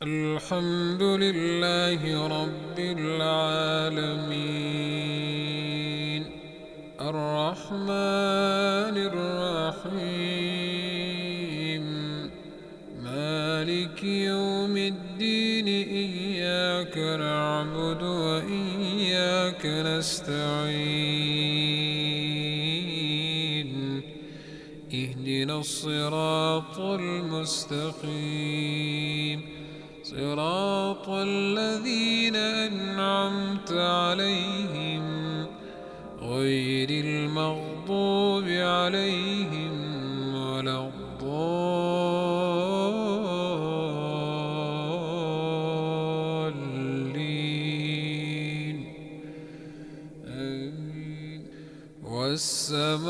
الحمد لله رب العالمين الرحمن الرحيم مالك يوم الدين إياك نعبد وإياك نستعين اهدنا الصراط المستقيم صراط الذين أنعمت عليهم غير المغضوب عليهم ولا الضالين آمين. والسماء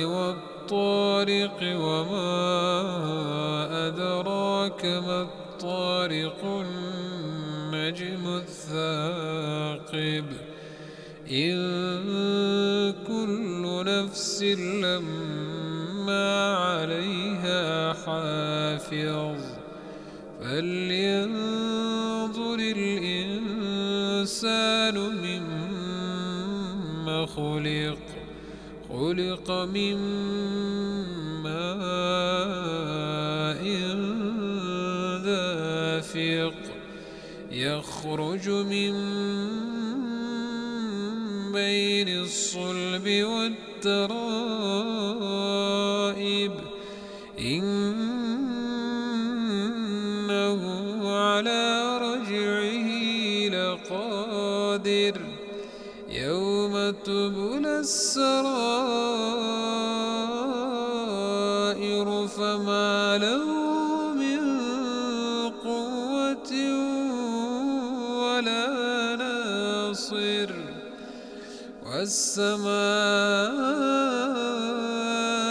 والطارق وما أدراك ما الطارق النجم الثاقب إن كل نفس لما عليها حافظ فلينظر الإنسان مما خلق من ماء دافق يخرج من بين الصلب والترائب إنه على رجعه لقادر يوم تبلى السرائر فما له من قوة ولا ناصر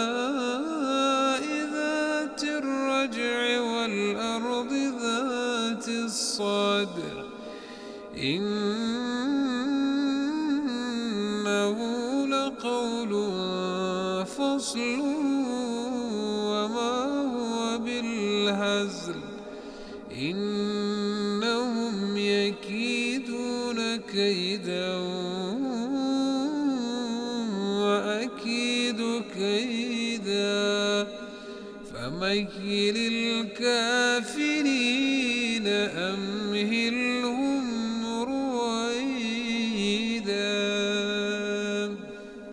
والسماء ذات الرجع والأرض ذات الصدع إنه لقول فصل وما هو بالهزل إنهم يكيدون كيدا وأكيد كيدا فمهل الكافرين أمهلهم